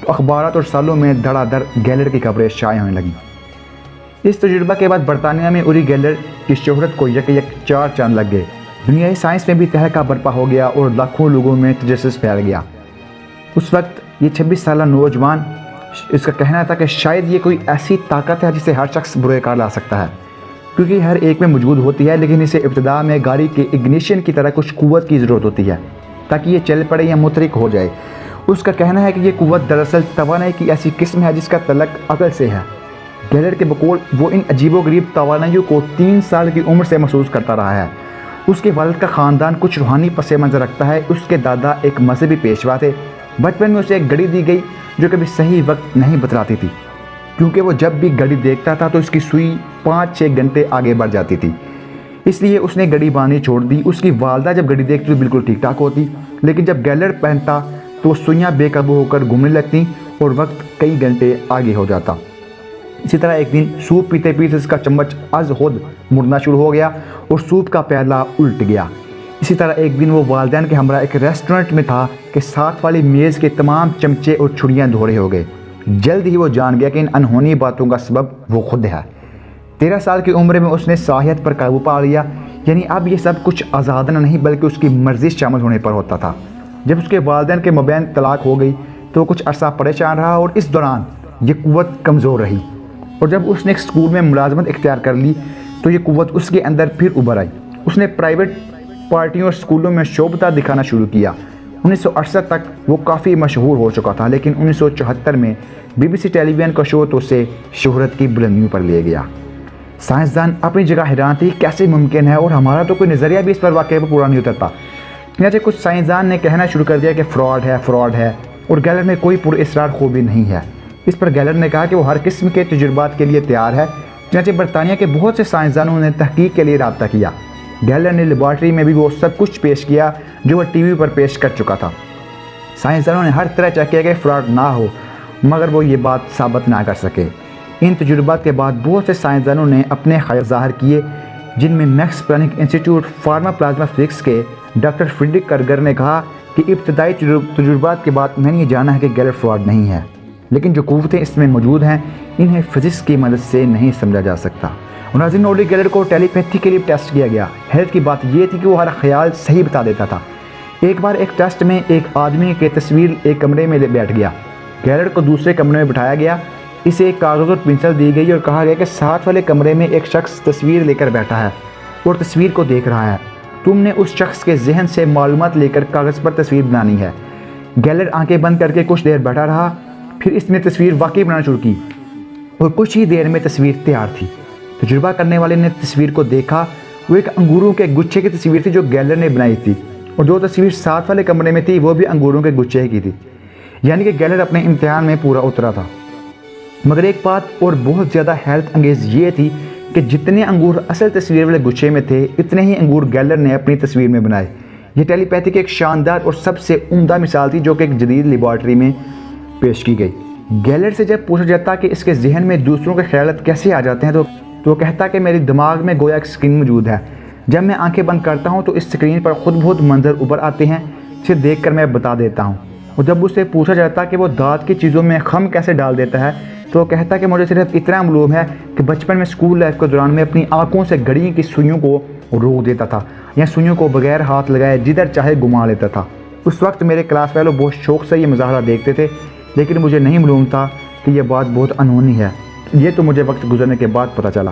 تو اخبارات اور سالوں میں دھڑا دھڑ گیلر کی خبریں شائع ہونے لگیں۔ اس تجربہ کے بعد برطانیہ میں اوری گیلر کی شہرت کو یک چار چاند لگ گئے۔ دنیائی سائنس میں بھی تہلکہ برپا ہو گیا اور لاکھوں لوگوں میں تجسس پھیل گیا۔ اس وقت یہ 26 سالہ نوجوان، اس کا کہنا تھا کہ شاید یہ کوئی ایسی طاقت ہے جسے ہر شخص بروئے کار لا سکتا ہے، کیونکہ ہر ایک میں موجود ہوتی ہے، لیکن اسے ابتدا میں گاڑی کے اگنیشن کی طرح کچھ قوت کی ضرورت ہوتی ہے تاکہ یہ چل پڑے یا متحرک ہو جائے۔ اس کا کہنا ہے کہ یہ قوت دراصل توانائی کی ایسی قسم ہے جس کا تعلق عقل سے ہے۔ گیلر کے بقول وہ ان عجیب و غریب توانائیوں کو 3 سال کی عمر سے محسوس کرتا رہا ہے۔ اس کے والد کا خاندان کچھ روحانی پس منظر رکھتا ہے۔ اس کے دادا ایک مذہبی پیشوا تھے۔ بچپن میں اسے ایک گھڑی دی گئی جو کبھی صحیح وقت نہیں بتلاتی تھی، کیونکہ وہ جب بھی گھڑی دیکھتا تھا تو اس کی سوئی 5-6 گھنٹے آگے بڑھ جاتی تھی، اس لیے اس نے گھڑی باندھنی چھوڑ دی۔ اس کی والدہ جب گھڑی دیکھتی تو بالکل ٹھیک ٹھاک ہوتی، لیکن جب گیلر پہنتا تو وہ سوئیاں بے قابو ہو کر گھومنے لگتی اور وقت کئی گھنٹے آگے ہو جاتا۔ اسی طرح ایک دن سوپ پیتے پیتے اس کا چمچ از خود مڑنا شروع ہو گیا اور سوپ کا پیالہ الٹ گیا۔ اسی طرح ایک دن وہ والدین کے ہمراہ ایک ریسٹورنٹ میں تھا کہ ساتھ والی میز کے تمام چمچے اور چھڑیاں دھوڑے ہو گئے۔ جلد ہی وہ جان گیا کہ ان انہونی باتوں کا سبب وہ خود ہے۔ 13 سال کی عمر میں اس نے صلاحیت پر قابو پا لیا، یعنی اب یہ سب کچھ آزادانہ نہیں بلکہ اس کی مرضی شامل ہونے پر ہوتا تھا۔ جب اس کے والدین کے مابین طلاق ہو گئی تو وہ کچھ عرصہ پریشان رہا اور اس دوران یہ قوت کمزور رہی، اور جب اس نے ایک اسکول میں ملازمت اختیار کر لی تو یہ قوت اس کے اندر پھر ابھر آئی۔ اس نے پرائیویٹ پارٹیوں اور اسکولوں میں شوبھتا دکھانا شروع کیا۔ 1968 تک وہ کافی مشہور ہو چکا تھا، لیکن 1974 میں BBC ٹیلی ویژن کا شو تو اسے شہرت کی بلندیوں پر لے گیا۔ سائنسدان اپنی جگہ حیران تھے کیسے ممکن ہے، اور ہمارا تو کوئی نظریہ بھی اس پر واقعہ پورا نہیں اترتا۔ چنانچہ کچھ سائنسدان نے کہنا شروع کر دیا کہ فراڈ ہے اور گیلر میں کوئی پراسرار خوبی نہیں ہے۔ اس پر گیلر نے کہا کہ وہ ہر قسم کے تجربات کے لیے تیار ہے۔ چنانچہ برطانیہ کے بہت سے سائنسدانوں نے تحقیق کے لیے رابطہ کیا۔ گیلر نے لیبارٹری میں بھی وہ سب کچھ پیش کیا جو وہ ٹی وی پر پیش کر چکا تھا۔ سائنسدانوں نے ہر طرح چیک کیا کہ فراڈ نہ ہو، مگر وہ یہ بات ثابت نہ کر سکے۔ ان تجربات کے بعد بہت سے سائنسدانوں نے اپنے خیال ظاہر کیے، جن میں Max Planck Institute for plasma physics کے ڈاکٹر فریڈرک کرگر نے کہا کہ ابتدائی تجربات کے بعد میں نے یہ جانا ہے کہ گیلر فراڈ نہیں ہے، لیکن جو قوتیں اس میں موجود ہیں انہیں فزکس کی مدد سے نہیں سمجھا جا سکتا۔ ناظرین، اوری گیلر کو ٹیلی پیتھی کے لیے ٹیسٹ کیا گیا۔ حیرت کی بات یہ تھی کہ وہ ہر خیال صحیح بتا دیتا تھا۔ ایک بار ایک ٹیسٹ میں ایک آدمی کی تصویر ایک کمرے میں بیٹھ گیا۔ گیلر کو دوسرے کمرے میں بٹھایا گیا، اسے ایک کاغذ اور پنسل دی گئی اور کہا گیا کہ ساتھ والے کمرے میں ایک شخص تصویر لے کر بیٹھا ہے اور تصویر کو دیکھ رہا ہے، تم نے اس شخص کے ذہن سے معلومات لے کر کاغذ پر تصویر بنانی ہے۔ گیلر آنکھیں بند کر کے کچھ دیر بیٹھا رہا، پھر اس نے تصویر واقعی بنانا شروع کی اور کچھ ہی دیر میں تصویر تیار تھی۔ تجربہ کرنے والے نے تصویر کو دیکھا، وہ ایک انگوروں کے گچھے کی تصویر تھی جو گیلر نے بنائی تھی، اور جو تصویر ساتھ والے کمرے میں تھی وہ بھی انگوروں کے گچھے کی تھی، یعنی کہ گیلر اپنے امتحان میں پورا اترا تھا۔ مگر ایک بات اور بہت زیادہ حیرت انگیز یہ تھی کہ جتنے انگور اصل تصویر والے گچھے میں تھے اتنے ہی انگور گیلر نے اپنی تصویر میں بنائے۔ یہ ٹیلی پیتھی کی ایک شاندار اور سب سے عمدہ مثال تھی جو کہ ایک جدید لیبارٹری میں پیش کی گئی۔ گیلر سے جب پوچھا جاتا کہ اس کے ذہن میں دوسروں کے خیالات کیسے آ جاتے ہیں تو وہ کہتا کہ میرے دماغ میں گویا ایک اسکرین موجود ہے، جب میں آنکھیں بند کرتا ہوں تو اس اسکرین پر خود بہت منظر ابھر آتے ہیں، اسے دیکھ کر میں بتا دیتا ہوں۔ اور جب اسے پوچھا جاتا کہ وہ دانت کی چیزوں میں خم کیسے ڈال دیتا ہے تو وہ کہتا کہ مجھے صرف اتنا معلوم ہے کہ بچپن میں اسکول لائف کے دوران میں اپنی آنکھوں سے گھڑی کی سوئیوں کو روک دیتا تھا یا سوئیوں کو بغیر ہاتھ لگائے جدھر چاہے گھما لیتا تھا۔ اس وقت میرے کلاس فیلو بہت شوق سے یہ مظاہرہ دیکھتے تھے، لیکن مجھے نہیں معلوم تھا کہ یہ بات بہت انہونی ہے، یہ تو مجھے وقت گزرنے کے بعد پتہ چلا۔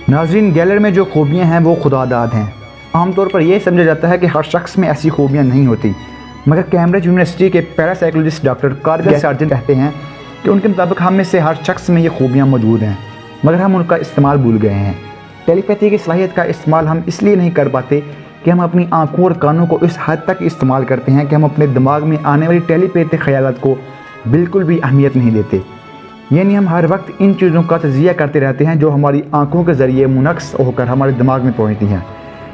ناظرین، گیلر میں جو خوبیاں ہیں وہ خدا داد ہیں۔ عام طور پر یہ سمجھا جاتا ہے کہ ہر شخص میں ایسی خوبیاں نہیں ہوتی، مگر کیمبرج یونیورسٹی کے پیرا سائیکولوجسٹ ڈاکٹر کارگل سارجن کہتے ہیں کہ ان کے مطابق ہم میں سے ہر شخص میں یہ خوبیاں موجود ہیں، مگر ہم ان کا استعمال بھول گئے ہیں۔ ٹیلی پیتھی کی صلاحیت کا استعمال ہم اس لیے نہیں کر پاتے کہ ہم اپنی آنکھوں اور کانوں کو اس حد تک استعمال کرتے ہیں کہ ہم اپنے دماغ میں آنے والی ٹیلی پیتھی خیالات کو بالکل بھی اہمیت نہیں دیتے، یعنی ہم ہر وقت ان چیزوں کا تجزیہ کرتے رہتے ہیں جو ہماری آنکھوں کے ذریعے منعکس ہو کر ہمارے دماغ میں پہنچتی ہیں،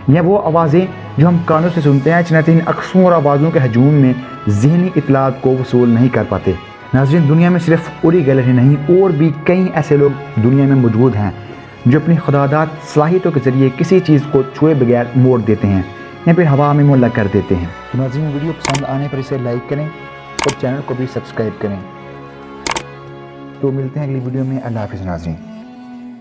یا وہ آوازیں جو ہم کانوں سے سنتے ہیں، چنانچہ ان اقسام اور آوازوں کے ہجوم میں ذہنی اطلاعات کو وصول نہیں کر پاتے۔ ناظرین، دنیا میں صرف اوری گیلر ہی نہیں اور بھی کئی ایسے لوگ دنیا میں موجود ہیں جو اپنی خداداد صلاحیتوں کے ذریعے کسی چیز کو چھوئے بغیر موڑ دیتے ہیں یا پھر ہوا میں معلق کر دیتے ہیں۔ تو ناظرین ویڈیو پسند آنے پر اسے لائک کریں اور چینل کو بھی سبسکرائب کریں۔ تو ملتے ہیں اگلی ویڈیو میں۔ اللہ حافظ ناظرین۔